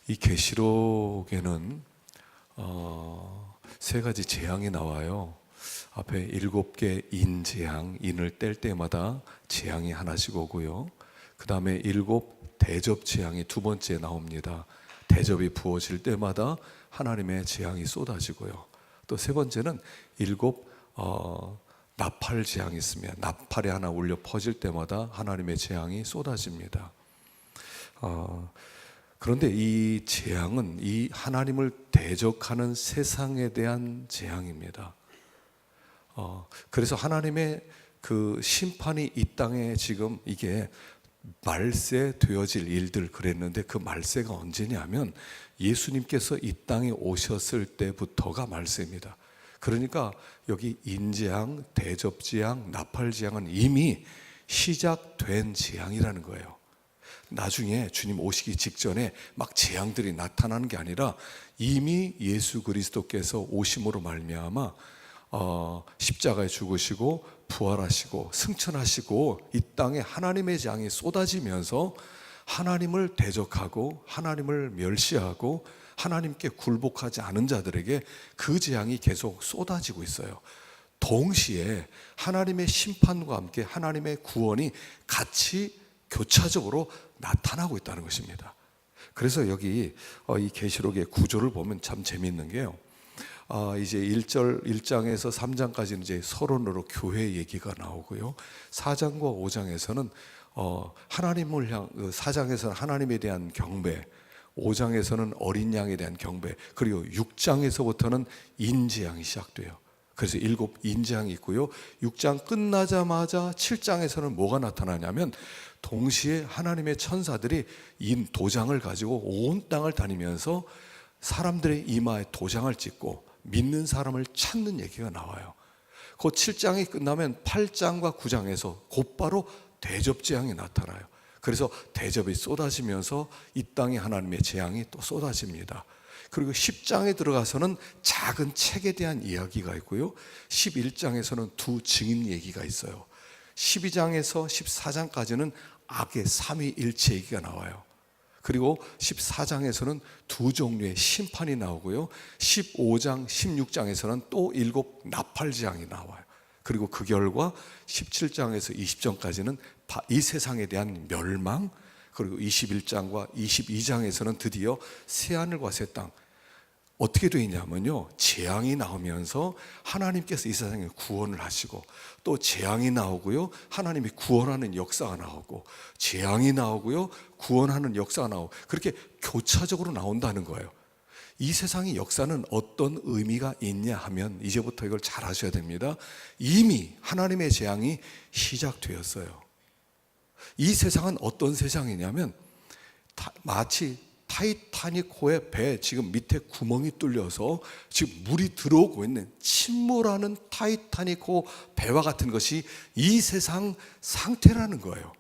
이 계시록에는 세 가지 재앙이 나와요. 앞에 7개 인재앙, 인을 뗄 때마다 재앙이 하나씩 오고요. 그 다음에 7 대접 재앙이 두 번째 나옵니다. 대접이 부어질 때마다 하나님의 재앙이 쏟아지고요. 또 세 번째는 7 나팔 재앙이 있으면 나팔이 하나 울려 퍼질 때마다 하나님의 재앙이 쏟아집니다. 그런데 이 재앙은 이 하나님을 대적하는 세상에 대한 재앙입니다. 그래서 하나님의 그 심판이 이 땅에 지금 이게 말세 되어질 일들 그랬는데, 그 말세가 언제냐면 예수님께서 이 땅에 오셨을 때부터가 말세입니다. 그러니까 여기 인재앙, 대접재앙, 나팔재앙은 이미 시작된 재앙이라는 거예요. 나중에 주님 오시기 직전에 막 재앙들이 나타나는 게 아니라 이미 예수 그리스도께서 오심으로 말미암아 십자가에 죽으시고 부활하시고 승천하시고 이 땅에 하나님의 재앙이 쏟아지면서 하나님을 대적하고 하나님을 멸시하고 하나님께 굴복하지 않은 자들에게 그 재앙이 계속 쏟아지고 있어요. 동시에 하나님의 심판과 함께 하나님의 구원이 같이 교차적으로 나타나고 있다는 것입니다. 그래서 여기 이 계시록의 구조를 보면 참 재미있는 게요. 이제 1장에서 3장까지는 이제 서론으로 교회 얘기가 나오고요. 4장과 5장에서는 하나님을 4장에서는 하나님에 대한 경배, 5장에서는 어린 양에 대한 경배, 그리고 6장에서부터는 인재앙이 시작돼요. 그래서 7 인재앙이 있고요. 6장 끝나자마자 7장에서는 뭐가 나타나냐면 동시에 하나님의 천사들이 인 도장을 가지고 온 땅을 다니면서 사람들의 이마에 도장을 찍고 믿는 사람을 찾는 얘기가 나와요. 그 7장이 끝나면 8장과 9장에서 곧바로 대접재앙이 나타나요. 그래서 대접이 쏟아지면서 이 땅에 하나님의 재앙이 또 쏟아집니다. 그리고 10장에 들어가서는 작은 책에 대한 이야기가 있고요. 11장에서는 두 증인 얘기가 있어요. 12장에서 14장까지는 악의 삼위일체 얘기가 나와요. 그리고 14장에서는 두 종류의 심판이 나오고요. 15장, 16장에서는 또 7 나팔재앙이 나와요. 그리고 그 결과 17장에서 20장까지는 이 세상에 대한 멸망, 그리고 21장과 22장에서는 드디어 새하늘과 새 땅, 어떻게 되어 있냐면요, 재앙이 나오면서 하나님께서 이 세상에 구원을 하시고, 또 재앙이 나오고요, 하나님이 구원하는 역사가 나오고, 재앙이 나오고요, 구원하는 역사가 나오고, 그렇게 교차적으로 나온다는 거예요. 이 세상의 역사는 어떤 의미가 있냐 하면 이제부터 이걸 잘 아셔야 됩니다. 이미 하나님의 재앙이 시작되었어요. 이 세상은 어떤 세상이냐면 마치 타이타닉호의 배 지금 밑에 구멍이 뚫려서 지금 물이 들어오고 있는 침몰하는 타이타닉호 배와 같은 것이 이 세상 상태라는 거예요.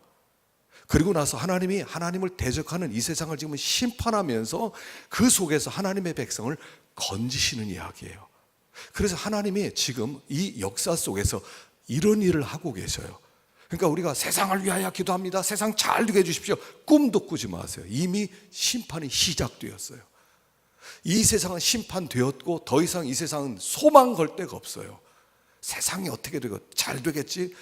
그리고 나서 하나님이 하나님을 대적하는 이 세상을 지금 심판하면서 그 속에서 하나님의 백성을 건지시는 이야기예요. 그래서 하나님이 지금 이 역사 속에서 이런 일을 하고 계셔요. 그러니까 우리가 세상을 위하여 기도합니다, 세상 잘 되게 해주십시오, 꿈도 꾸지 마세요. 이미 심판이 시작되었어요. 이 세상은 심판되었고 더 이상 이 세상은 소망 걸 데가 없어요. 세상이 어떻게 되고 잘 되겠지?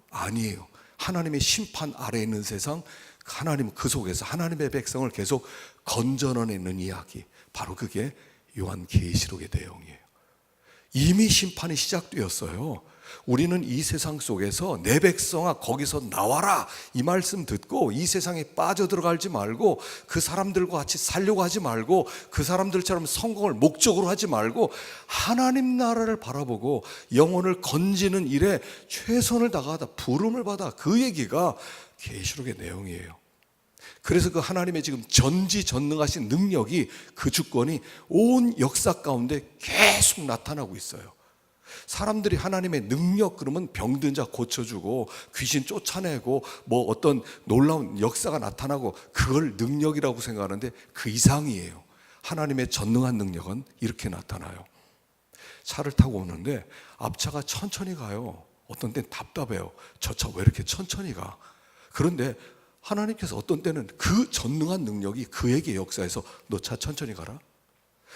아니에요. 하나님의 심판 아래에 있는 세상, 하나님 그 속에서 하나님의 백성을 계속 건져내는 이야기, 바로 그게 요한계시록의 내용이에요. 이미 심판이 시작되었어요. 우리는 이 세상 속에서 내 백성아 거기서 나와라, 이 말씀 듣고 이 세상에 빠져들어가지 말고 그 사람들과 같이 살려고 하지 말고 그 사람들처럼 성공을 목적으로 하지 말고 하나님 나라를 바라보고 영혼을 건지는 일에 최선을 다하다 부름을 받아, 그 얘기가 계시록의 내용이에요. 그래서 그 하나님의 지금 전지전능하신 능력이, 그 주권이 온 역사 가운데 계속 나타나고 있어요. 사람들이 하나님의 능력 그러면 병든 자 고쳐주고 귀신 쫓아내고 뭐 어떤 놀라운 역사가 나타나고 그걸 능력이라고 생각하는데 그 이상이에요. 하나님의 전능한 능력은 이렇게 나타나요. 차를 타고 오는데 앞차가 천천히 가요. 어떤 때는 답답해요. 저 차 왜 이렇게 천천히 가? 그런데 하나님께서 어떤 때는 그 전능한 능력이 그에게 역사해서 너 차 천천히 가라.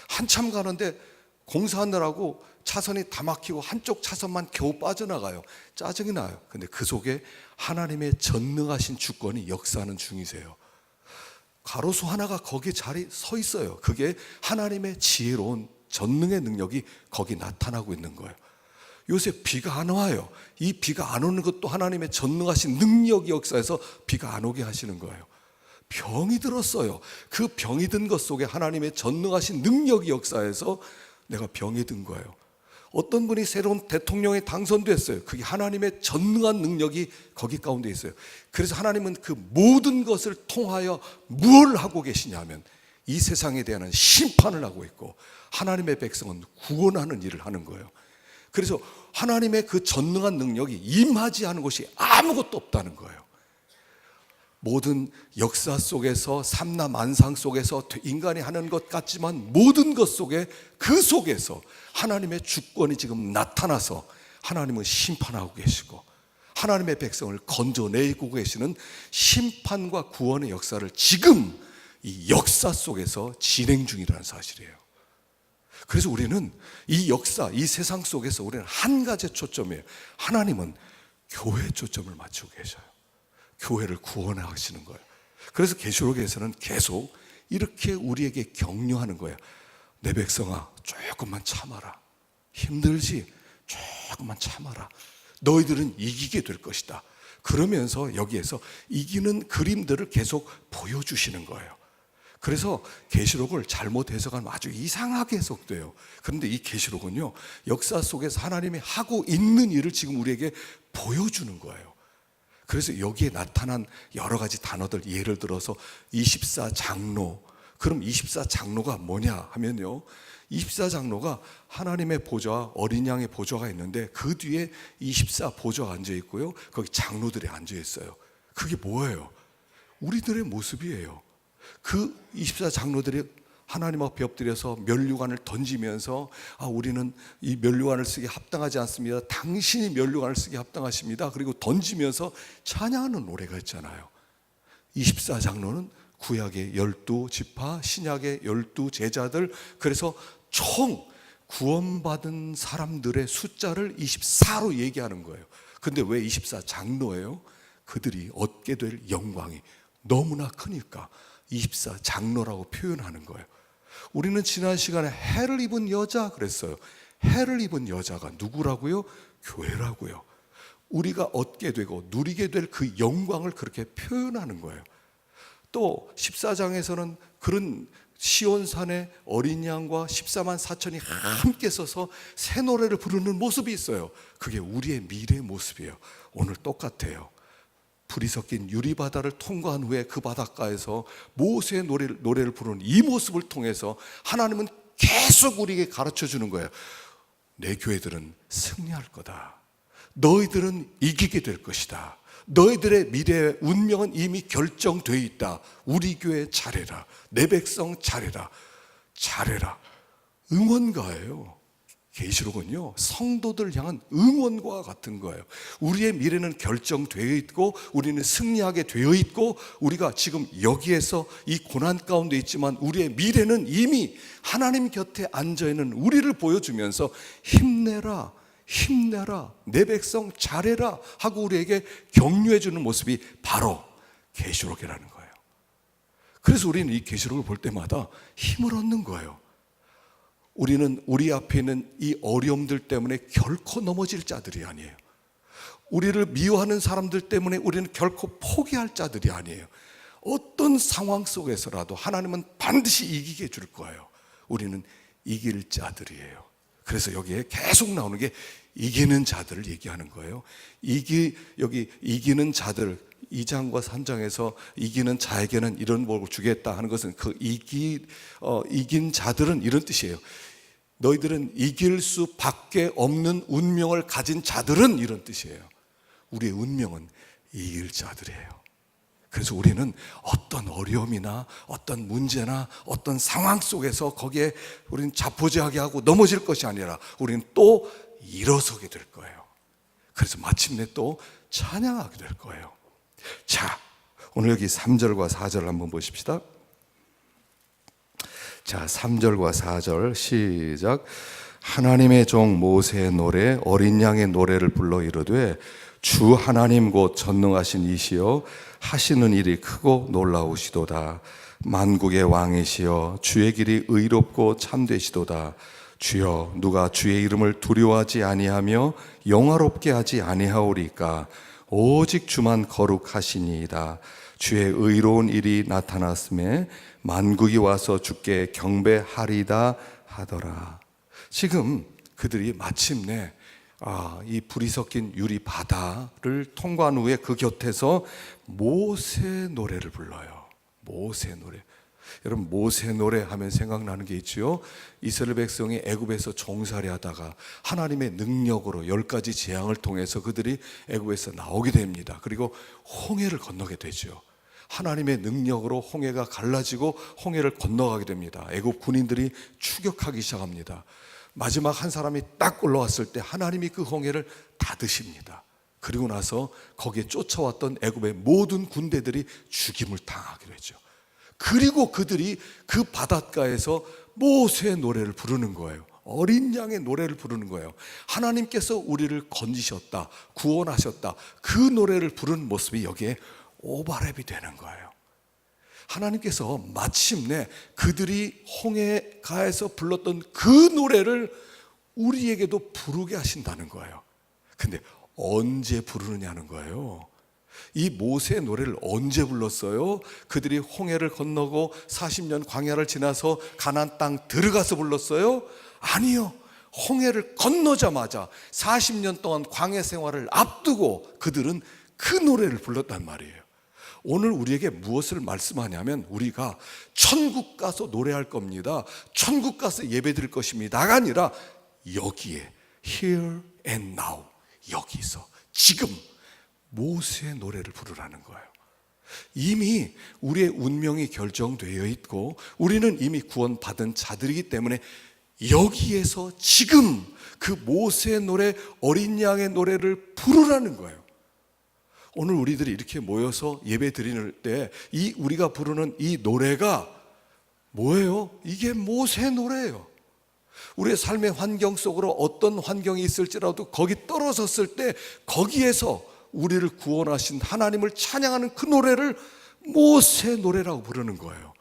한참 가는데 공사하느라고 차선이 다 막히고 한쪽 차선만 겨우 빠져나가요. 짜증이 나요. 근데 그 속에 하나님의 전능하신 주권이 역사하는 중이세요. 가로수 하나가 거기에 자리 서 있어요. 그게 하나님의 지혜로운 전능의 능력이 거기 나타나고 있는 거예요. 요새 비가 안 와요. 이 비가 안 오는 것도 하나님의 전능하신 능력이 역사해서 비가 안 오게 하시는 거예요. 병이 들었어요. 그 병이 든 것 속에 하나님의 전능하신 능력이 역사해서 내가 병이 든 거예요. 어떤 분이 새로운 대통령에 당선됐어요. 그게 하나님의 전능한 능력이 거기 가운데 있어요. 그래서 하나님은 그 모든 것을 통하여 뭘 하고 계시냐면 이 세상에 대한 심판을 하고 있고 하나님의 백성은 구원하는 일을 하는 거예요. 그래서 하나님의 그 전능한 능력이 임하지 않은 것이 아무것도 없다는 거예요. 모든 역사 속에서 삼라만상 속에서 인간이 하는 것 같지만 모든 것 속에 그 속에서 하나님의 주권이 지금 나타나서 하나님은 심판하고 계시고 하나님의 백성을 건져내고 계시는 심판과 구원의 역사를 지금 이 역사 속에서 진행 중이라는 사실이에요. 그래서 우리는 이 역사, 이 세상 속에서 우리는 한 가지 초점이에요. 하나님은 교회에 초점을 맞추고 계셔요. 교회를 구원하시는 거예요. 그래서 계시록에서는 계속 이렇게 우리에게 격려하는 거예요. 내 백성아, 조금만 참아라. 힘들지? 조금만 참아라. 너희들은 이기게 될 것이다. 그러면서 여기에서 이기는 그림들을 계속 보여주시는 거예요. 그래서 계시록을 잘못 해석하면 아주 이상하게 해석돼요. 그런데 이 계시록은요, 역사 속에서 하나님이 하고 있는 일을 지금 우리에게 보여주는 거예요. 그래서 여기에 나타난 여러 가지 단어들, 예를 들어서 24장로. 그럼 24장로가 뭐냐 하면요, 24장로가 하나님의 보좌, 어린 양의 보좌가 있는데 그 뒤에 24보좌가 앉아 있고요, 거기 장로들이 앉아 있어요. 그게 뭐예요? 우리들의 모습이에요. 그 24장로들이 하나님 앞에 엎드려서 면류관을 던지면서 우리는 이 면류관을 쓰기 합당하지 않습니다. 당신이 면류관을 쓰기 합당하십니다. 그리고 던지면서 찬양하는 노래가 있잖아요. 24장로는 구약의 12지파, 신약의 12제자들, 그래서 총 구원받은 사람들의 숫자를 24로 얘기하는 거예요. 근데 왜 24장로예요? 그들이 얻게 될 영광이 너무나 크니까 24장로라고 표현하는 거예요. 우리는 지난 시간에 해를 입은 여자 그랬어요. 해를 입은 여자가 누구라고요? 교회라고요. 우리가 얻게 되고 누리게 될 그 영광을 그렇게 표현하는 거예요. 또 14장에서는 그런 시온산에 어린 양과 14만 4천이 함께 서서 새 노래를 부르는 모습이 있어요. 그게 우리의 미래의 모습이에요. 오늘 똑같아요. 불이 섞인 유리바다를 통과한 후에 그 바닷가에서 모세의 노래를 부르는 이 모습을 통해서 하나님은 계속 우리에게 가르쳐 주는 거예요. 내 교회들은 승리할 거다. 너희들은 이기게 될 것이다. 너희들의 미래의 운명은 이미 결정되어 있다. 우리 교회 잘해라. 내 백성 잘해라. 잘해라. 응원가예요. 계시록은요, 성도들 향한 응원과 같은 거예요. 우리의 미래는 결정되어 있고 우리는 승리하게 되어 있고 우리가 지금 여기에서 이 고난 가운데 있지만 우리의 미래는 이미 하나님 곁에 앉아있는 우리를 보여주면서 힘내라, 힘내라, 내 백성 잘해라 하고 우리에게 격려해 주는 모습이 바로 계시록이라는 거예요. 그래서 우리는 이 계시록을 볼 때마다 힘을 얻는 거예요. 우리는 우리 앞에 있는 이 어려움들 때문에 결코 넘어질 자들이 아니에요. 우리를 미워하는 사람들 때문에 우리는 결코 포기할 자들이 아니에요. 어떤 상황 속에서라도 하나님은 반드시 이기게 줄 거예요. 우리는 이길 자들이에요. 그래서 여기에 계속 나오는 게 이기는 자들을 얘기하는 거예요. 여기 이기는 자들, 2장과 3장에서 이기는 자에게는 이런 복을 주겠다 하는 것은 그 이긴 자들은 이런 뜻이에요. 너희들은 이길 수밖에 없는 운명을 가진 자들은 이런 뜻이에요. 우리의 운명은 이길 자들이에요. 그래서 우리는 어떤 어려움이나 어떤 문제나 어떤 상황 속에서 거기에 우리는 자포자기하게 하고 넘어질 것이 아니라 우리는 또 일어서게 될 거예요. 그래서 마침내 또 찬양하게 될 거예요. 자, 오늘 여기 3절과 4절 한번 보십시다. 자, 3절과 4절 시작. 하나님의 종 모세의 노래 어린 양의 노래를 불러 이르되 주 하나님 곧 전능하신 이시여 하시는 일이 크고 놀라우시도다. 만국의 왕이시여 주의 길이 의롭고 참되시도다. 주여 누가 주의 이름을 두려워하지 아니하며 영화롭게 하지 아니하오리까. 오직 주만 거룩하시니이다. 주의 의로운 일이 나타났음에 만국이 와서 주께 경배하리다 하더라. 지금 그들이 마침내 이 불이 섞인 유리 바다를 통과한 후에 그 곁에서 모세 노래를 불러요. 모세 노래. 여러분, 모세 노래 하면 생각나는 게 있죠. 이스라엘 백성이 애굽에서 종살이 하다가 하나님의 능력으로 10가지 재앙을 통해서 그들이 애굽에서 나오게 됩니다. 그리고 홍해를 건너게 되죠. 하나님의 능력으로 홍해가 갈라지고 홍해를 건너가게 됩니다. 애굽 군인들이 추격하기 시작합니다. 마지막 한 사람이 딱 올라왔을 때 하나님이 그 홍해를 닫으십니다. 그리고 나서 거기에 쫓아왔던 애굽의 모든 군대들이 죽임을 당하게 되죠. 그리고 그들이 그 바닷가에서 모세의 노래를 부르는 거예요. 어린 양의 노래를 부르는 거예요. 하나님께서 우리를 건지셨다, 구원하셨다, 그 노래를 부르는 모습이 여기에 오바랩이 되는 거예요. 하나님께서 마침내 그들이 홍해가에서 불렀던 그 노래를 우리에게도 부르게 하신다는 거예요. 근데 언제 부르느냐는 거예요. 이 모세의 노래를 언제 불렀어요? 그들이 홍해를 건너고 40년 광야를 지나서 가나안 땅 들어가서 불렀어요? 아니요. 홍해를 건너자마자 40년 동안 광야 생활을 앞두고 그들은 그 노래를 불렀단 말이에요. 오늘 우리에게 무엇을 말씀하냐면 우리가 천국 가서 노래할 겁니다. 천국 가서 예배드릴 것입니다가 아니라 여기에 here and now, 여기서 지금 모세의 노래를 부르라는 거예요. 이미 우리의 운명이 결정되어 있고 우리는 이미 구원받은 자들이기 때문에 여기에서 지금 그 모세의 노래, 어린 양의 노래를 부르라는 거예요. 오늘 우리들이 이렇게 모여서 예배 드리는 때 이 우리가 부르는 이 노래가 뭐예요? 이게 모세의 노래예요. 우리의 삶의 환경 속으로 어떤 환경이 있을지라도 거기 떨어졌을 때 거기에서 우리를 구원하신 하나님을 찬양하는 그 노래를 모세의 노래라고 부르는 거예요.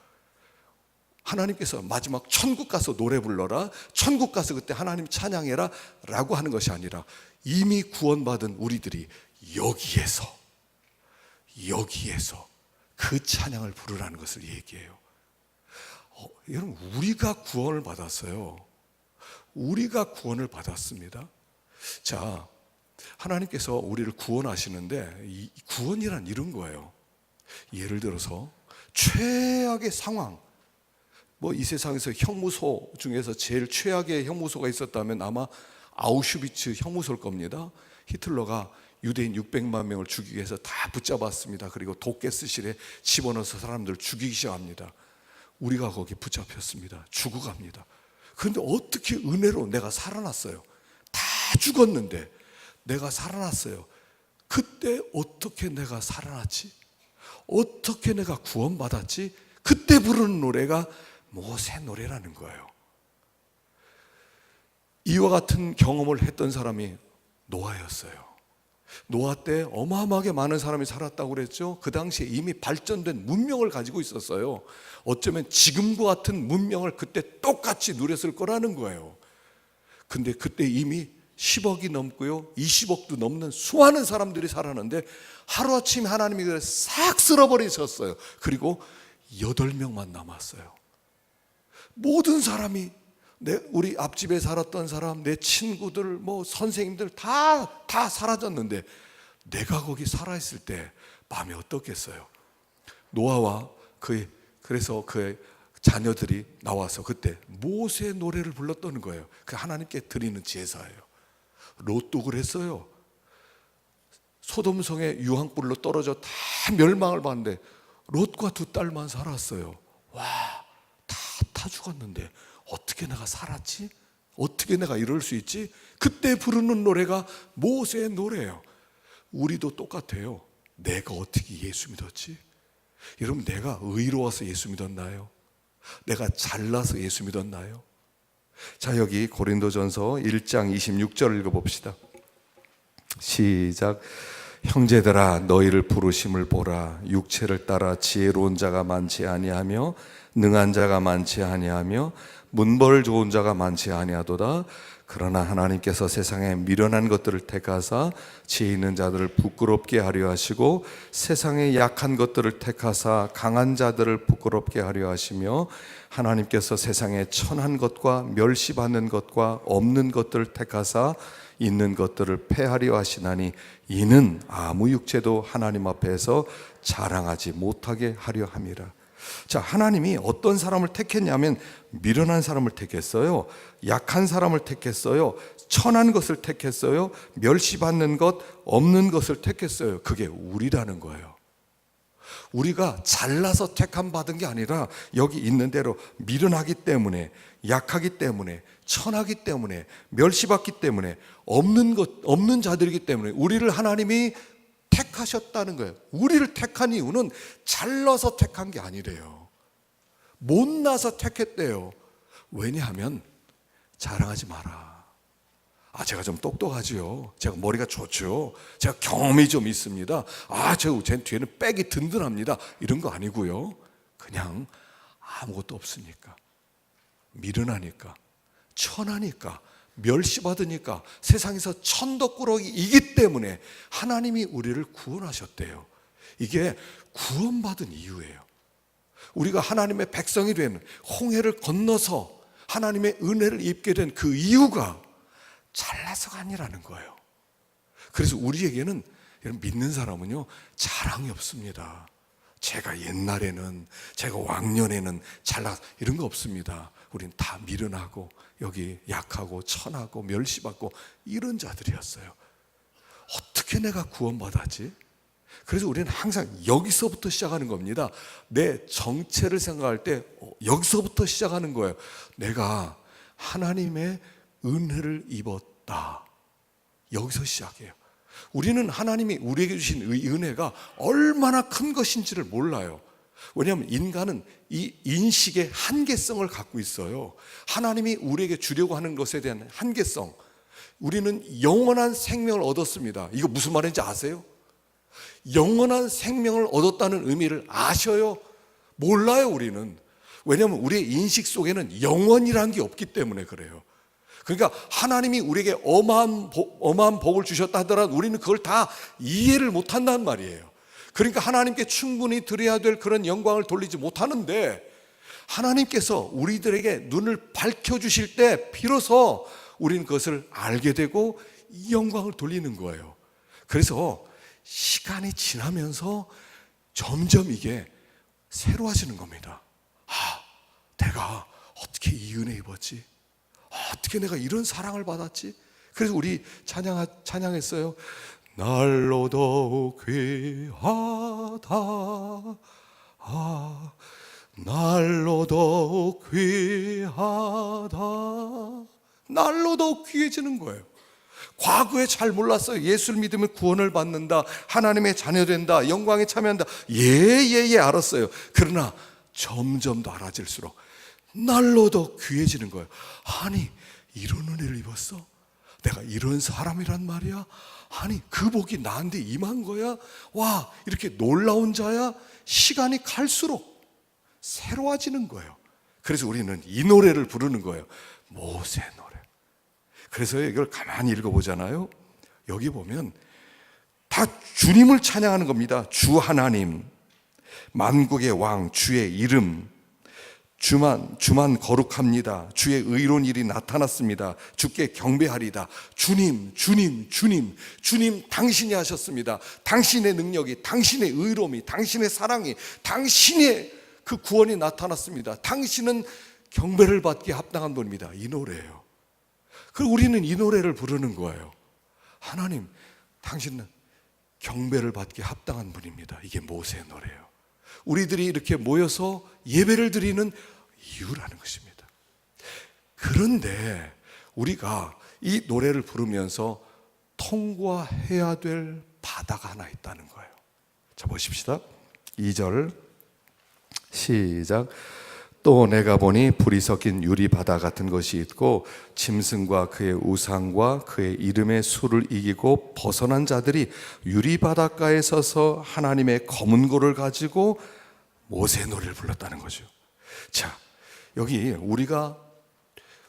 하나님께서 마지막 천국 가서 노래 불러라, 천국 가서 그때 하나님 찬양해라 라고 하는 것이 아니라 이미 구원받은 우리들이 여기에서 그 찬양을 부르라는 것을 얘기해요. 여러분, 우리가 구원을 받았어요. 우리가 구원을 받았습니다. 자, 하나님께서 우리를 구원하시는데 이 구원이란 이런 거예요. 예를 들어서 최악의 상황, 이 세상에서 형무소 중에서 제일 최악의 형무소가 있었다면 아마 아우슈비츠 형무소일 겁니다. 히틀러가 유대인 600만 명을 죽이기 위해서 다 붙잡았습니다. 그리고 독가스실에 집어넣어서 사람들 죽이기 시작합니다. 우리가 거기 붙잡혔습니다. 죽어갑니다. 그런데 어떻게 은혜로 내가 살아났어요? 다 죽었는데 내가 살아났어요. 그때 어떻게 내가 살아났지? 어떻게 내가 구원받았지? 그때 부르는 노래가 모세 노래라는 거예요. 이와 같은 경험을 했던 사람이 노아였어요. 노아 때 어마어마하게 많은 사람이 살았다고 그랬죠. 그 당시에 이미 발전된 문명을 가지고 있었어요. 어쩌면 지금과 같은 문명을 그때 똑같이 누렸을 거라는 거예요. 근데 그때 이미 10억이 넘고요 20억도 넘는 수많은 사람들이 살았는데 하루아침에 하나님이 그걸 싹 쓸어버리셨어요. 그리고 8명만 남았어요. 모든 사람이 우리 앞집에 살았던 사람, 내 친구들, 선생님들 다 사라졌는데 내가 거기 살아있을 때 마음이 어떻겠어요? 노아와 그래서 그의 자녀들이 나와서 그때 모세의 노래를 불렀다는 거예요. 그 하나님께 드리는 제사예요. 롯도 그랬어요. 소돔성에 유황불로 떨어져 다 멸망을 봤는데 롯과 2딸만 살았어요. 와, 다 죽었는데 어떻게 내가 살았지? 어떻게 내가 이럴 수 있지? 그때 부르는 노래가 모세의 노래예요. 우리도 똑같아요. 내가 어떻게 예수 믿었지? 여러분, 내가 의로워서 예수 믿었나요? 내가 잘나서 예수 믿었나요? 자, 여기 고린도전서 1장 26절 읽어봅시다. 시작. 형제들아, 너희를 부르심을 보라. 육체를 따라 지혜로운 자가 많지 아니하며 능한 자가 많지 아니하며 문벌 좋은 자가 많지 아니하도다. 그러나 하나님께서 세상에 미련한 것들을 택하사 지혜 있는 자들을 부끄럽게 하려 하시고 세상에 약한 것들을 택하사 강한 자들을 부끄럽게 하려 하시며 하나님께서 세상에 천한 것과 멸시받는 것과 없는 것들을 택하사 있는 것들을 패하려 하시나니 이는 아무 육체도 하나님 앞에서 자랑하지 못하게 하려 함이라. 자, 하나님이 어떤 사람을 택했냐면 미련한 사람을 택했어요. 약한 사람을 택했어요. 천한 것을 택했어요. 멸시받는 것, 없는 것을 택했어요. 그게 우리라는 거예요. 우리가 잘나서 택함 받은 게 아니라 여기 있는 대로 미련하기 때문에, 약하기 때문에, 천하기 때문에, 멸시받기 때문에, 없는 자들이기 때문에 우리를 하나님이 택하셨다는 거예요. 우리를 택한 이유는 잘나서 택한 게 아니래요. 못나서 택했대요. 왜냐하면 자랑하지 마라. 제가 좀 똑똑하지요. 제가 머리가 좋죠. 제가 경험이 좀 있습니다. 제 뒤에는 백이 든든합니다. 이런 거 아니고요. 그냥 아무것도 없으니까, 미련하니까, 천하니까, 멸시받으니까, 세상에서 천덕꾸러기이기 때문에 하나님이 우리를 구원하셨대요. 이게 구원받은 이유예요. 우리가 하나님의 백성이 된, 홍해를 건너서 하나님의 은혜를 입게 된 그 이유가 잘나서가 아니라는 거예요. 그래서 우리에게는, 여러분, 믿는 사람은요, 자랑이 없습니다. 제가 옛날에는, 제가 왕년에는 이런 거 없습니다. 우린 다 미련하고 여기 약하고 천하고 멸시받고 이런 자들이었어요. 어떻게 내가 구원받았지? 그래서 우리는 항상 여기서부터 시작하는 겁니다. 내 정체를 생각할 때 여기서부터 시작하는 거예요. 내가 하나님의 은혜를 입었다. 여기서 시작해요. 우리는 하나님이 우리에게 주신 이 은혜가 얼마나 큰 것인지를 몰라요. 왜냐하면 인간은 이 인식의 한계성을 갖고 있어요. 하나님이 우리에게 주려고 하는 것에 대한 한계성. 우리는 영원한 생명을 얻었습니다. 이거 무슨 말인지 아세요? 영원한 생명을 얻었다는 의미를 아셔요? 몰라요, 우리는. 왜냐하면 우리의 인식 속에는 영원이라는 게 없기 때문에 그래요. 그러니까 하나님이 우리에게 어마한 복을 주셨다 하더라도 우리는 그걸 다 이해를 못한단 말이에요. 그러니까 하나님께 충분히 드려야 될 그런 영광을 돌리지 못하는데, 하나님께서 우리들에게 눈을 밝혀주실 때 비로소 우리는 그것을 알게 되고 이 영광을 돌리는 거예요. 그래서 시간이 지나면서 점점 이게 새로워지는 겁니다. 내가 어떻게 이 은혜 입었지? 어떻게 내가 이런 사랑을 받았지? 그래서 우리 찬양했어요. 날로 더욱 귀하다. 날로 더욱 귀하다. 날로 더욱 귀해지는 거예요. 과거에 잘 몰랐어요. 예수를 믿으면 구원을 받는다, 하나님의 자녀 된다, 영광에 참여한다. 알았어요. 그러나 점점 더 알아질수록 날로 더 귀해지는 거예요. 아니, 이런 은혜를 입었어? 내가 이런 사람이란 말이야? 아니, 그 복이 나한테 임한 거야? 와, 이렇게 놀라운 자야? 시간이 갈수록 새로워지는 거예요. 그래서 우리는 이 노래를 부르는 거예요. 모세 노래. 그래서 이걸 가만히 읽어보잖아요. 여기 보면 다 주님을 찬양하는 겁니다. 주 하나님, 만국의 왕, 주의 이름, 주만 거룩합니다. 주의 의로운 일이 나타났습니다. 주께 경배하리다. 주님, 주님, 주님, 주님 당신이 하셨습니다. 당신의 능력이, 당신의 의로움이, 당신의 사랑이, 당신의 그 구원이 나타났습니다. 당신은 경배를 받기에 합당한 분입니다. 이 노래예요. 그리고 우리는 이 노래를 부르는 거예요. 하나님, 당신은 경배를 받기에 합당한 분입니다. 이게 모세의 노래예요. 우리들이 이렇게 모여서 예배를 드리는 이유라는 것입니다. 그런데 우리가 이 노래를 부르면서 통과해야 될 바다가 하나 있다는 거예요. 자, 보십시다. 2절 시작. 또 내가 보니 불이 섞인 유리바다 같은 것이 있고 짐승과 그의 우상과 그의 이름의 수를 이기고 벗어난 자들이 유리바닷가에 서서 하나님의 검은 고를 가지고 모세 노래를 불렀다는 거죠. 자, 여기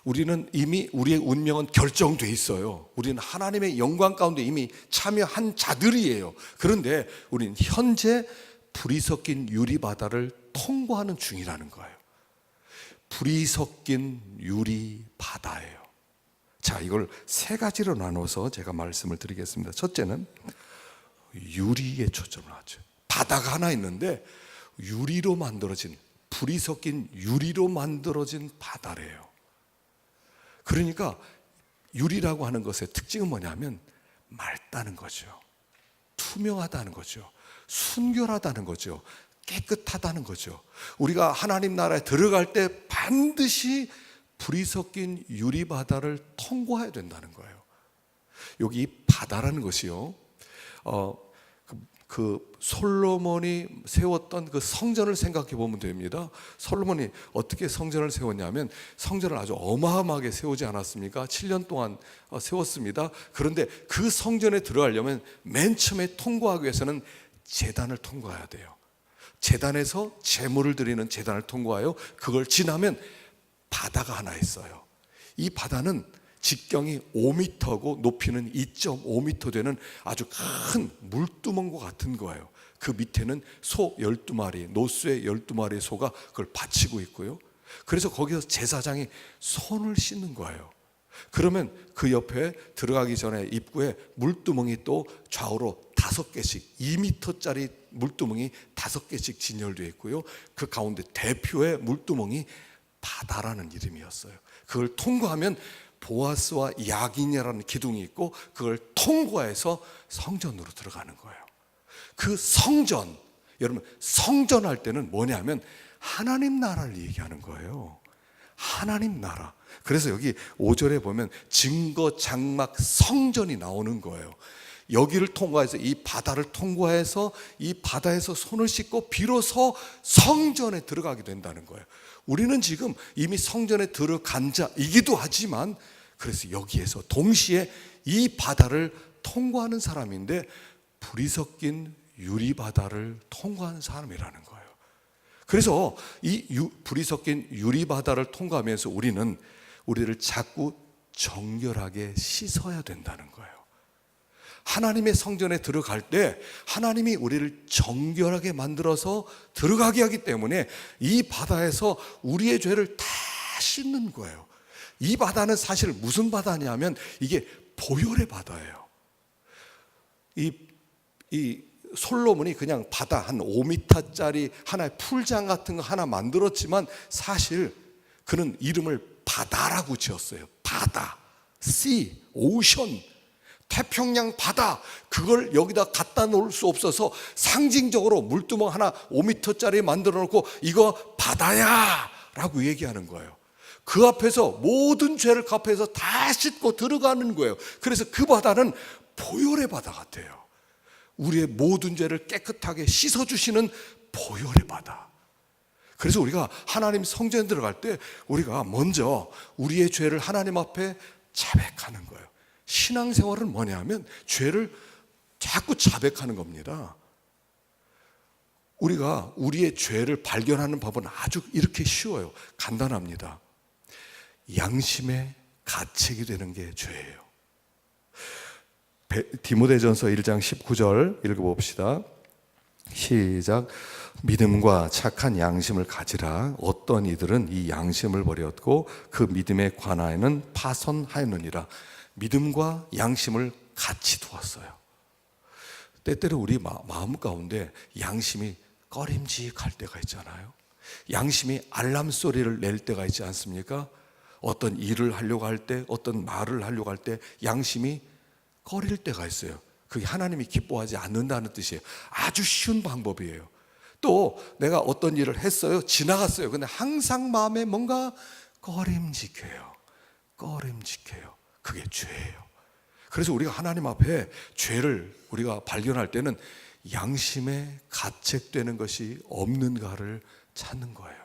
우리는 이미 우리의 운명은 결정돼 있어요. 우리는 하나님의 영광 가운데 이미 참여한 자들이에요. 그런데 우리는 현재 불이 섞인 유리바다를 통과하는 중이라는 거예요. 불이 섞인 유리바다예요. 자, 이걸 세 가지로 나눠서 제가 말씀을 드리겠습니다. 첫째는 유리에 초점을 하죠. 바다가 하나 있는데 유리로 만들어진, 불이 섞인 유리로 만들어진 바다래요. 그러니까 유리라고 하는 것의 특징은 뭐냐면 맑다는 거죠. 투명하다는 거죠. 순결하다는 거죠. 깨끗하다는 거죠. 우리가 하나님 나라에 들어갈 때 반드시 불이 섞인 유리바다를 통과해야 된다는 거예요. 여기 바다라는 것이요, 그 솔로몬이 세웠던 그 성전을 생각해 보면 됩니다. 솔로몬이 어떻게 성전을 세웠냐면 성전을 아주 어마어마하게 세우지 않았습니까? 7년 동안 세웠습니다. 그런데 그 성전에 들어가려면 맨 처음에 통과하기 위해서는 제단을 통과해야 돼요. 제단에서 제물을 드리는 제단을 통과하여 그걸 지나면 바다가 하나 있어요. 이 바다는 직경이 5m고 높이는 2.5m 되는 아주 큰 물두멍과 같은 거예요. 그 밑에는 소 12마리, 노수의 12마리의 소가 그걸 바치고 있고요. 그래서 거기서 제사장이 손을 씻는 거예요. 그러면 그 옆에 들어가기 전에 입구에 물두멍이 또 좌우로 5개씩 2m짜리 물두멍이 5개씩 진열되어 있고요. 그 가운데 대표의 물두멍이 바다라는 이름이었어요. 그걸 통과하면 보아스와 야긴이라는 기둥이 있고 그걸 통과해서 성전으로 들어가는 거예요. 그 성전, 여러분 성전할 때는 뭐냐면 하나님 나라를 얘기하는 거예요. 하나님 나라. 그래서 여기 5절에 보면 증거 장막 성전이 나오는 거예요. 여기를 통과해서 이 바다를 통과해서 이 바다에서 손을 씻고 비로소 성전에 들어가게 된다는 거예요. 우리는 지금 이미 성전에 들어간 자이기도 하지만 그래서 여기에서 동시에 이 바다를 통과하는 사람인데 불이 섞인 유리바다를 통과하는 사람이라는 거예요. 그래서 이 불이 섞인 유리바다를 통과하면서 우리를 자꾸 정결하게 씻어야 된다는 거예요. 하나님의 성전에 들어갈 때 하나님이 우리를 정결하게 만들어서 들어가게 하기 때문에 이 바다에서 우리의 죄를 다 씻는 거예요. 이 바다는 사실 무슨 바다냐면 이게 보혈의 바다예요. 이 솔로몬이 그냥 바다 한 5m짜리 하나의 풀장 같은 거 하나 만들었지만 사실 그는 이름을 바다라고 지었어요. 바다, sea, ocean, 태평양 바다. 그걸 여기다 갖다 놓을 수 없어서 상징적으로 물두멍 하나 5m짜리 만들어 놓고 이거 바다야 라고 얘기하는 거예요. 그 앞에서 모든 죄를 갚아서 다 씻고 들어가는 거예요. 그래서 그 바다는 보혈의 바다 같아요. 우리의 모든 죄를 깨끗하게 씻어주시는 보혈의 바다. 그래서 우리가 하나님 성전에 들어갈 때 우리가 먼저 우리의 죄를 하나님 앞에 자백하는 거예요. 신앙생활은 뭐냐면 죄를 자꾸 자백하는 겁니다. 우리가 우리의 죄를 발견하는 법은 아주 이렇게 쉬워요. 간단합니다. 양심의 가책이 되는 게 죄예요. 디모데전서 1장 19절 읽어봅시다. 시작. 믿음과 착한 양심을 가지라. 어떤 이들은 이 양심을 버렸고 그 믿음에 관하여는 파손하였느니라. 믿음과 양심을 같이 두었어요. 때때로 우리 마음 가운데 양심이 꺼림직할 때가 있잖아요. 양심이 알람 소리를 낼 때가 있지 않습니까? 어떤 일을 하려고 할 때, 어떤 말을 하려고 할 때 양심이 꺼릴 때가 있어요. 그게 하나님이 기뻐하지 않는다는 뜻이에요. 아주 쉬운 방법이에요. 또 내가 어떤 일을 했어요. 지나갔어요. 근데 항상 마음에 뭔가 꺼림직해요. 꺼림직해요. 그게 죄예요. 그래서 우리가 하나님 앞에 죄를 우리가 발견할 때는 양심에 가책되는 것이 없는가를 찾는 거예요.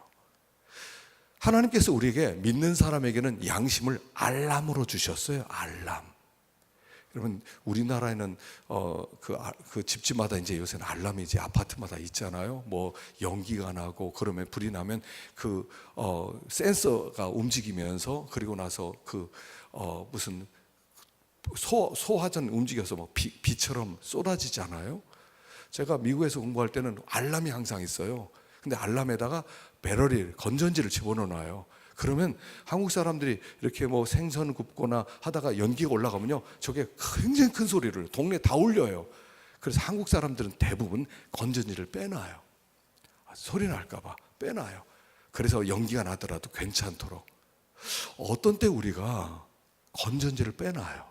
하나님께서 우리에게 믿는 사람에게는 양심을 알람으로 주셨어요. 알람. 여러분 우리나라에는 그 집집마다 이제 요새는 알람이 이제 아파트마다 있잖아요. 뭐 연기가 나고 그러면 불이 나면 그 센서가 움직이면서 그리고 나서 그 무슨 소화전 움직여서 막 비처럼 쏟아지잖아요. 제가 미국에서 공부할 때는 알람이 항상 있어요. 근데 알람에다가 배럴이 건전지를 집어넣어놔요. 그러면 한국 사람들이 이렇게 뭐 생선 굽거나 하다가 연기가 올라가면요, 저게 굉장히 큰 소리를 동네 다 울려요. 그래서 한국 사람들은 대부분 건전지를 빼놔요. 소리 날까봐 빼놔요. 그래서 연기가 나더라도 괜찮도록. 어떤 때 우리가 건전지를 빼놔요.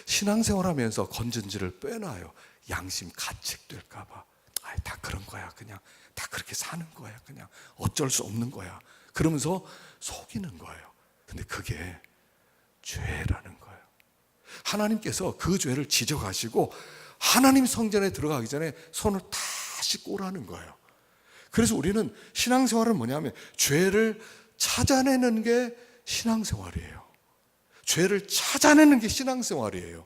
신앙생활하면서 건전지를 빼놔요. 양심 가책될까봐. 다 그런 거야. 그냥 다 그렇게 사는 거야. 그냥 어쩔 수 없는 거야. 그러면서 속이는 거예요. 근데 그게 죄라는 거예요. 하나님께서 그 죄를 지적하시고 하나님 성전에 들어가기 전에 손을 다 씻고라는 거예요. 그래서 우리는 신앙생활은 뭐냐면 죄를 찾아내는 게 신앙생활이에요. 죄를 찾아내는 게 신앙생활이에요.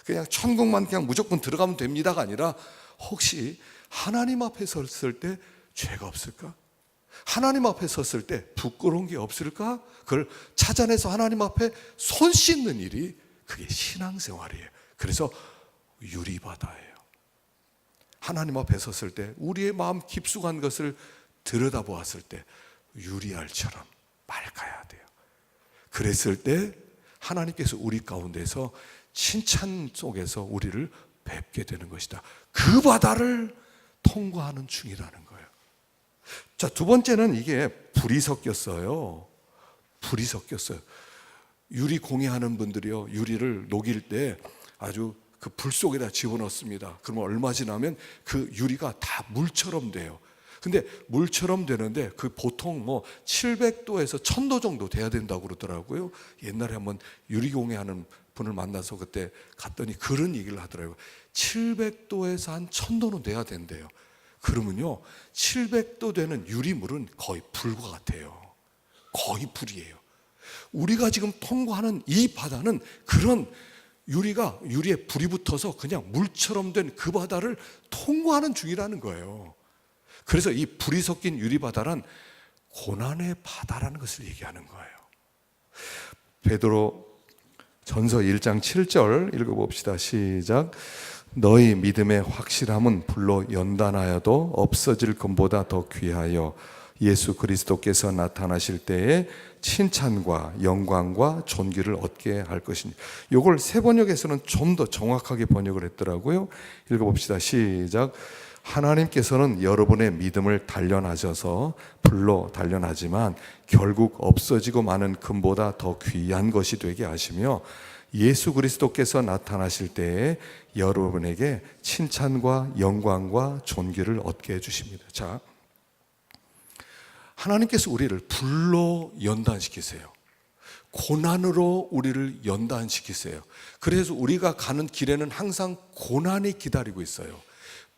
그냥 천국만 그냥 무조건 들어가면 됩니다가 아니라 혹시 하나님 앞에 섰을 때 죄가 없을까? 하나님 앞에 섰을 때 부끄러운 게 없을까? 그걸 찾아내서 하나님 앞에 손 씻는 일이 그게 신앙생활이에요. 그래서 유리바다예요. 하나님 앞에 섰을 때 우리의 마음 깊숙한 것을 들여다보았을 때 유리알처럼 맑아야 돼요. 그랬을 때 하나님께서 우리 가운데서 칭찬 속에서 우리를 뵙게 되는 것이다. 그 바다를 통과하는 중이라는 거예요. 자, 두 번째는 이게 불이 섞였어요. 불이 섞였어요. 유리 공예하는 분들이요, 유리를 녹일 때 아주 그 불 속에다 집어넣습니다. 그러면 얼마 지나면 그 유리가 다 물처럼 돼요. 근데 물처럼 되는데 그 보통 뭐 700도에서 1000도 정도 돼야 된다고 그러더라고요. 옛날에 한번 유리 공예하는 분을 만나서 그때 갔더니 그런 얘기를 하더라고요. 700도에서 한 1000도는 돼야 된대요. 그러면요, 700도 되는 유리물은 거의 불과 같아요. 거의 불이에요. 우리가 지금 통과하는 이 바다는 그런 유리에 불이 붙어서 그냥 물처럼 된 그 바다를 통과하는 중이라는 거예요. 그래서 이 불이 섞인 유리바다란 고난의 바다라는 것을 얘기하는 거예요. 베드로 전서 1장 7절 읽어봅시다. 시작. 너희 믿음의 확실함은 불로 연단하여도 없어질 금보다 더 귀하여 예수 그리스도께서 나타나실 때에 칭찬과 영광과 존귀를 얻게 할 것이니. 이걸 새 번역에서는 좀 더 정확하게 번역을 했더라고요. 읽어봅시다. 시작. 하나님께서는 여러분의 믿음을 단련하셔서 불로 단련하지만 결국 없어지고 마는 금보다 더 귀한 것이 되게 하시며 예수 그리스도께서 나타나실 때에 여러분에게 칭찬과 영광과 존귀를 얻게 해주십니다. 자, 하나님께서 우리를 불로 연단시키세요. 고난으로 우리를 연단시키세요. 그래서 우리가 가는 길에는 항상 고난이 기다리고 있어요.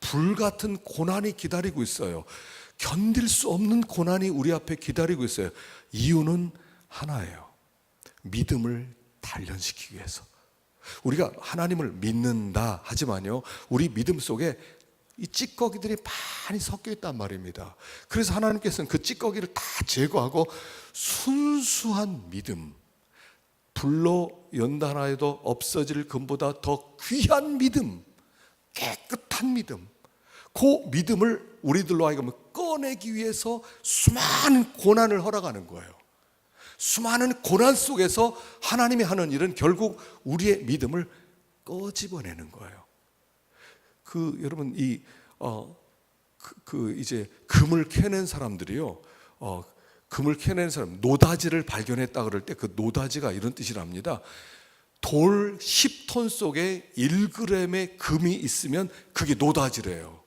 불같은 고난이 기다리고 있어요. 견딜 수 없는 고난이 우리 앞에 기다리고 있어요. 이유는 하나예요. 믿음을 단련시키기 위해서. 우리가 하나님을 믿는다 하지만요, 우리 믿음 속에 이 찌꺼기들이 많이 섞여 있단 말입니다. 그래서 하나님께서는 그 찌꺼기를 다 제거하고 순수한 믿음, 불로 연단하여도 없어질 금보다 더 귀한 믿음, 깨끗한 믿음, 그 믿음을 우리들로 하여금 꺼내기 위해서 수많은 고난을 허락하는 거예요. 수많은 고난 속에서 하나님이 하는 일은 결국 우리의 믿음을 꺼집어내는 거예요. 여러분 이제 금을 캐낸 사람들이요, 금을 캐낸 사람 노다지를 발견했다 그럴 때 그 노다지가 이런 뜻이랍니다. 돌 10톤 속에 1g의 금이 있으면 그게 노다지래요.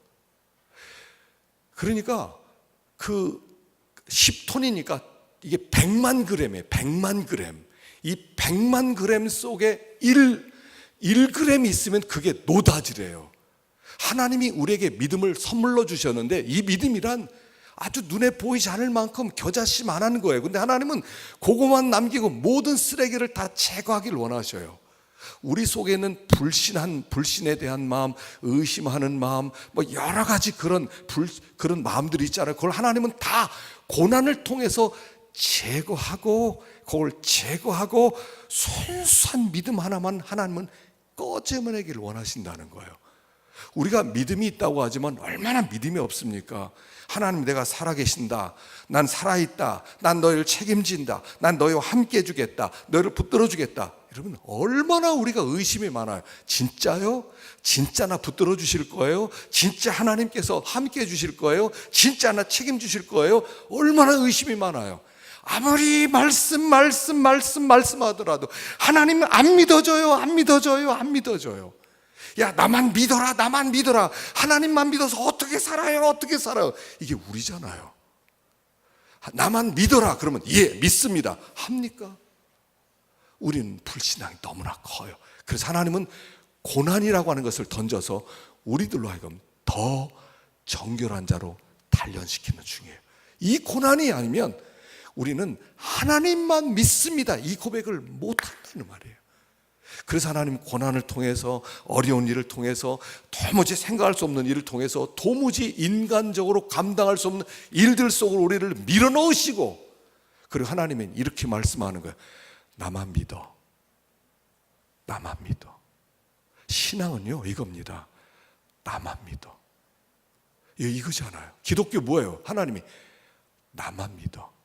그러니까 그 10톤이니까 이게 100만 g이에요. 100만 g. 이 100만 g 속에 1g이 있으면 그게 노다지래요. 하나님이 우리에게 믿음을 선물로 주셨는데 이 믿음이란 아주 눈에 보이지 않을 만큼 겨자씨 안 하는 거예요. 근데 하나님은 그거만 남기고 모든 쓰레기를 다 제거하기를 원하셔요. 우리 속에는 불신에 대한 마음, 의심하는 마음, 뭐 여러 가지 그런 마음들이 있잖아요. 그걸 하나님은 다 고난을 통해서 제거하고, 그걸 제거하고 순수한 믿음 하나만 하나님은 꺼내기를 원하신다는 거예요. 우리가 믿음이 있다고 하지만 얼마나 믿음이 없습니까? 하나님, 내가 살아계신다, 난 살아있다, 난 너희를 책임진다, 난 너희와 함께 해주겠다, 너희를 붙들어 주겠다. 여러분, 얼마나 우리가 의심이 많아요. 진짜요? 진짜 나 붙들어 주실 거예요? 진짜 하나님께서 함께 해주실 거예요? 진짜 나 책임주실 거예요? 얼마나 의심이 많아요. 아무리 말씀하더라도 하나님은 안 믿어줘요. 야, 나만 믿어라. 하나님만 믿어서 어떻게 살아요? 이게 우리잖아요. 나만 믿어라 그러면 예, 믿습니다. 합니까? 우리는 불신앙이 너무나 커요. 그래서 하나님은 고난이라고 하는 것을 던져서 우리들로 하여금 더 정결한 자로 단련시키는 중이에요. 이 고난이 아니면 우리는 하나님만 믿습니다, 이 고백을 못한다는 말이에요. 그래서 하나님 고난을 통해서, 어려운 일을 통해서, 도무지 생각할 수 없는 일을 통해서, 도무지 인간적으로 감당할 수 없는 일들 속으로 우리를 밀어넣으시고, 그리고 하나님은 이렇게 말씀하는 거예요. 나만 믿어. 신앙은요, 이겁니다. 나만 믿어. 이거잖아요. 기독교 뭐예요? 하나님이 나만 믿어.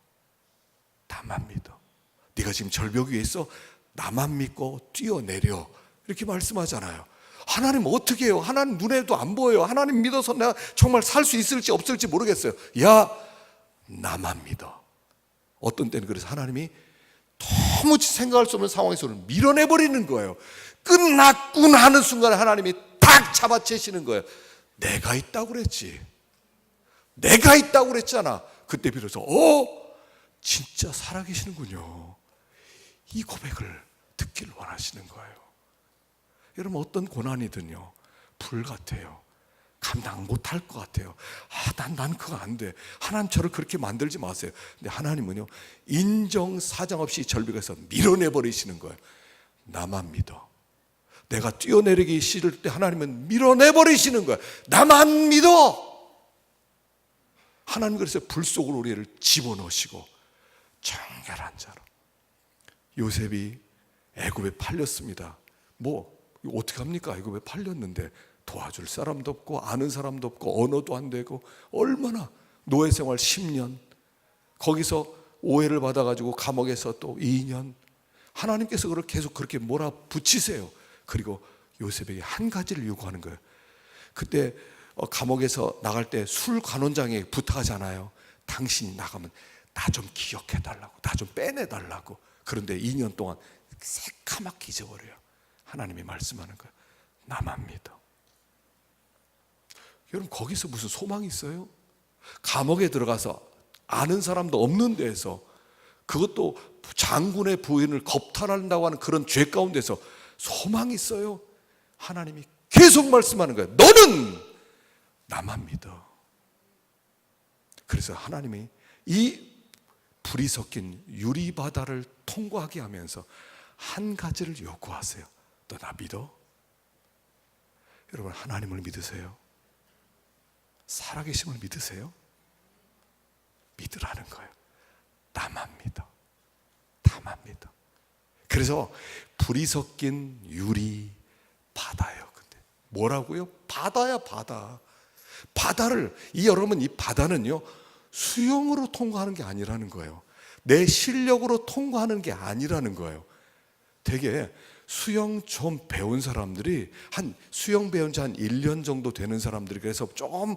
네가 지금 절벽 위에 있어? 나만 믿고 뛰어내려. 이렇게 말씀하잖아요. 하나님 어떻게 해요? 하나님 눈에도 안 보여요. 하나님 믿어서 내가 정말 살 수 있을지 없을지 모르겠어요. 야, 나만 믿어. 어떤 때는 그래서 하나님이 도무지 생각할 수 없는 상황에서는 밀어내버리는 거예요. 끝났구나 하는 순간에 하나님이 딱 잡아채시는 거예요. 내가 있다고 그랬잖아. 그때 비로소 진짜 살아계시는군요. 이 고백을 듣기를 원하시는 거예요. 여러분, 어떤 고난이든요, 불 같아요. 감당 못할 것 같아요. 난 그거 안 돼. 하나님 저를 그렇게 만들지 마세요. 근데 하나님은요, 인정사정 없이 절벽에서 밀어내버리시는 거예요. 나만 믿어. 내가 뛰어내리기 싫을 때 하나님은 밀어내버리시는 거예요. 나만 믿어. 하나님 그래서 불 속으로 우리를 집어넣으시고 정결한 자로. 요셉이 애굽에 팔렸습니다. 어떻게 합니까? 애굽에 팔렸는데 도와줄 사람도 없고 아는 사람도 없고 언어도 안 되고, 얼마나 노예 생활 10년, 거기서 오해를 받아가지고 감옥에서 또 2년. 하나님께서 그걸 계속 그렇게 몰아붙이세요. 그리고 요셉에게 한 가지를 요구하는 거예요. 그때 감옥에서 나갈 때 술 관원장에게 부탁하잖아요. 당신이 나가면 나 좀 기억해달라고, 나 좀 빼내달라고. 그런데 2년 동안 새카맣게 잊어버려요. 하나님이 말씀하는 거예요. 나만 믿어. 여러분, 거기서 무슨 소망이 있어요? 감옥에 들어가서 아는 사람도 없는 데에서, 그것도 장군의 부인을 겁탈한다고 하는 그런 죄 가운데서 소망이 있어요? 하나님이 계속 말씀하는 거예요. 너는 나만 믿어. 그래서 하나님이 이 불이 섞인 유리바다를 통과하게 하면서 한 가지를 요구하세요. 너 나 믿어? 여러분, 하나님을 믿으세요? 살아계심을 믿으세요? 믿으라는 거예요. 나만 믿어. 그래서 불이 섞인 유리 바다예요. 근데 뭐라고요? 바다야, 바다. 여러분, 이 바다는요, 수영으로 통과하는 게 아니라는 거예요. 내 실력으로 통과하는 게 아니라는 거예요. 되게 수영 좀 배운 사람들이, 수영 배운 지 한 1년 정도 되는 사람들이, 그래서 조금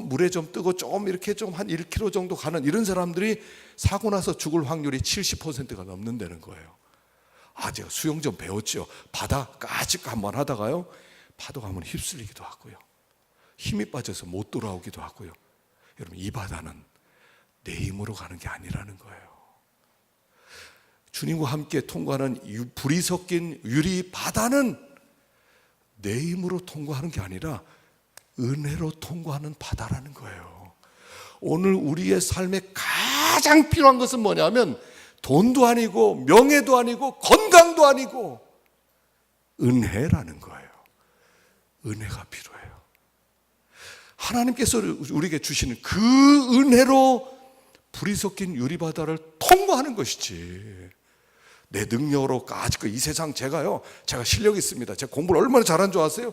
물에 좀 뜨고 조금 이렇게 좀 한 1km 정도 가는 이런 사람들이 사고 나서 죽을 확률이 70%가 넘는다는 거예요. 제가 수영 좀 배웠죠. 바다까지 한번 하다가요, 파도가 한번 휩쓸리기도 하고요, 힘이 빠져서 못 돌아오기도 하고요. 여러분, 이 바다는 내 힘으로 가는 게 아니라는 거예요. 주님과 함께 통과하는 불이 섞인 유리 바다는 내 힘으로 통과하는 게 아니라 은혜로 통과하는 바다라는 거예요. 오늘 우리의 삶에 가장 필요한 것은 뭐냐면 돈도 아니고 명예도 아니고 건강도 아니고 은혜라는 거예요. 은혜가 필요해요. 하나님께서 우리에게 주시는 그 은혜로 불이 섞인 유리바다를 통과하는 것이지, 내 능력으로 아직 이 세상 제가 실력이 있습니다. 제가 공부를 얼마나 잘하는 줄 아세요?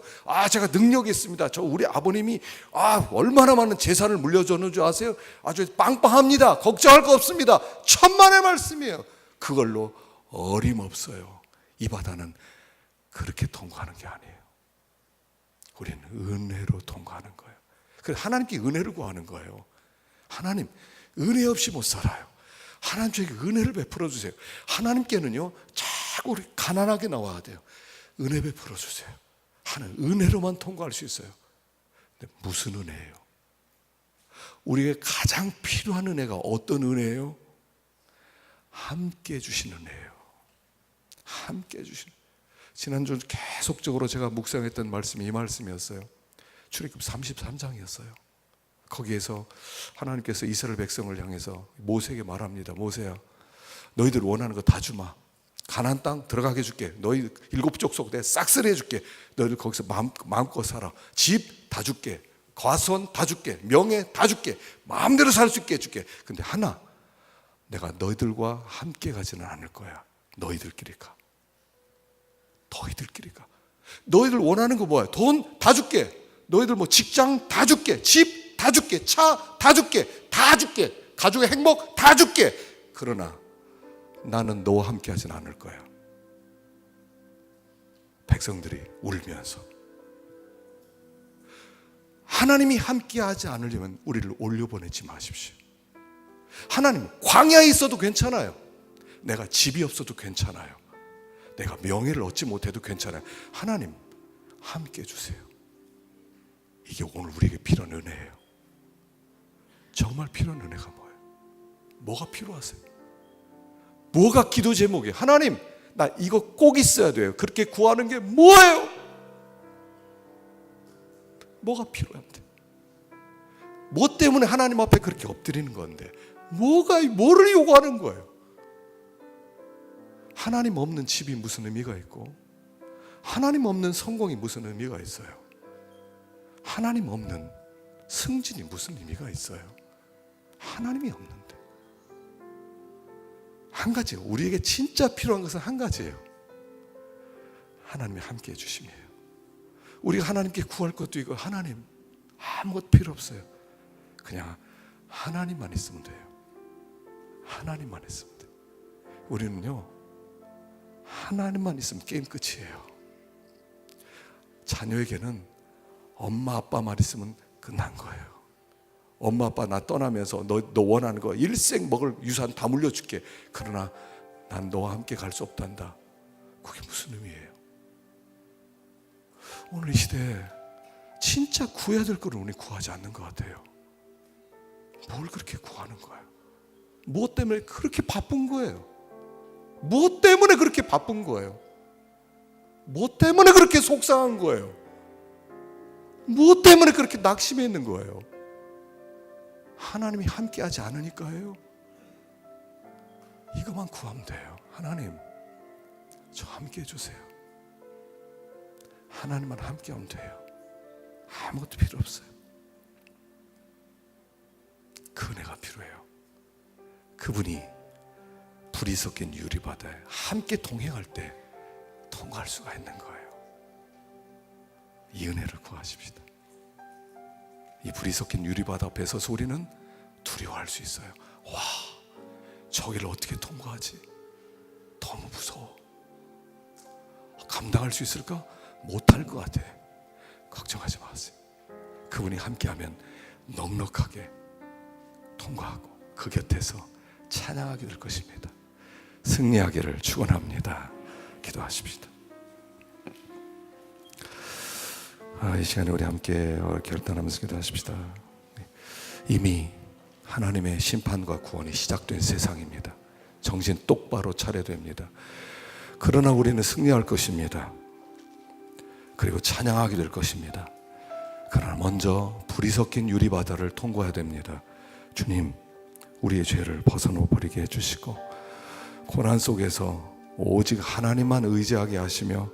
제가 능력이 있습니다. 우리 아버님이 얼마나 많은 재산을 물려주는 줄 아세요? 아주 빵빵합니다. 걱정할 거 없습니다. 천만의 말씀이에요. 그걸로 어림없어요. 이 바다는 그렇게 통과하는 게 아니에요. 우리는 은혜로 통과하는 거예요. 그래서 하나님께 은혜를 구하는 거예요. 하나님, 은혜 없이 못 살아요. 하나님 저에게 은혜를 베풀어 주세요. 하나님께는요 자꾸 우리 가난하게 나와야 돼요. 은혜 베풀어 주세요. 하나님 은혜로만 통과할 수 있어요. 근데 무슨 은혜예요? 우리에게 가장 필요한 은혜가 어떤 은혜예요? 함께 해주신 은혜예요. 함께 해주신. 지난주 계속적으로 제가 묵상했던 말씀이 이 말씀이었어요. 출애굽 33장이었어요. 거기에서 하나님께서 이스라엘 백성을 향해서 모세에게 말합니다. 모세야, 너희들 원하는 거 다 주마. 가나안 땅 들어가게 해줄게. 너희 7족속 내가 싹쓸이 해줄게. 너희들 거기서 마음껏 살아. 집 다 줄게. 과수원 다 줄게. 명예 다 줄게. 마음대로 살 수 있게 해줄게. 근데 하나, 내가 너희들과 함께 가지는 않을 거야. 너희들끼리 가. 너희들끼리 가. 너희들 원하는 거 뭐야? 돈 다 줄게. 너희들 뭐 직장 다 줄게. 집 다 줄게. 차 다 줄게. 다 줄게. 가족의 행복 다 줄게. 그러나 나는 너와 함께 하진 않을 거야. 백성들이 울면서, 하나님이 함께 하지 않으려면 우리를 올려보내지 마십시오. 하나님, 광야에 있어도 괜찮아요. 내가 집이 없어도 괜찮아요. 내가 명예를 얻지 못해도 괜찮아요. 하나님, 함께 해주세요. 이게 오늘 우리에게 필요한 은혜예요. 정말 필요한 은혜가 뭐예요? 뭐가 필요하세요? 뭐가 기도 제목이에요? 하나님, 나 이거 꼭 있어야 돼요. 그렇게 구하는 게 뭐예요? 뭐가 필요한데? 뭐 때문에 하나님 앞에 그렇게 엎드리는 건데? 뭐를 요구하는 거예요? 하나님 없는 집이 무슨 의미가 있고, 하나님 없는 성공이 무슨 의미가 있어요? 하나님 없는 승진이 무슨 의미가 있어요? 하나님이 없는데. 한 가지예요. 우리에게 진짜 필요한 것은 한 가지예요. 하나님이 함께 해주심이에요. 우리가 하나님께 구할 것도 이거, 하나님 아무것도 필요 없어요. 그냥 하나님만 있으면 돼요. 하나님만 있으면 돼요. 우리는요, 하나님만 있으면 게임 끝이에요. 자녀에게는 엄마 아빠만 있으면 끝난 거예요. 엄마 아빠 나 떠나면서 너 원하는 거 일생 먹을 유산 다 물려줄게. 그러나 난 너와 함께 갈 수 없단다. 그게 무슨 의미예요? 오늘 이 시대에 진짜 구해야 될 거를 우리 구하지 않는 것 같아요. 뭘 그렇게 구하는 거예요? 무엇 때문에 그렇게 바쁜 거예요? 무엇 때문에 그렇게 바쁜 거예요? 무엇 때문에 그렇게 속상한 거예요? 무엇 때문에 그렇게 낙심해 있는 거예요? 하나님이 함께 하지 않으니까요. 이것만 구하면 돼요. 하나님, 저 함께 해주세요. 하나님만 함께 하면 돼요. 아무것도 필요 없어요. 그 은혜가 필요해요. 그분이 불이 섞인 유리바다에 함께 동행할 때 통과할 수가 있는 거예요. 이 은혜를 구하십시다. 이 불이 섞인 유리바다 앞에 서서 우리는 두려워할 수 있어요. 와, 저기를 어떻게 통과하지? 너무 무서워. 감당할 수 있을까? 못할 것 같아. 걱정하지 마세요. 그분이 함께하면 넉넉하게 통과하고 그 곁에서 찬양하게 될 것입니다. 승리하기를 축원합니다. 기도하십시다. 이 시간에 우리 함께 결단하면서 기도하십시다. 이미 하나님의 심판과 구원이 시작된 세상입니다. 정신 똑바로 차려야 됩니다. 그러나 우리는 승리할 것입니다. 그리고 찬양하게 될 것입니다. 그러나 먼저 불이 섞인 유리바다를 통과해야 됩니다. 주님, 우리의 죄를 벗어놓아 버리게 해주시고 고난 속에서 오직 하나님만 의지하게 하시며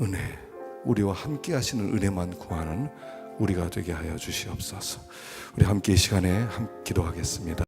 은혜, 우리와 함께 하시는 은혜만 구하는 우리가 되게 하여 주시옵소서. 우리 함께 이 시간에 기도하겠습니다.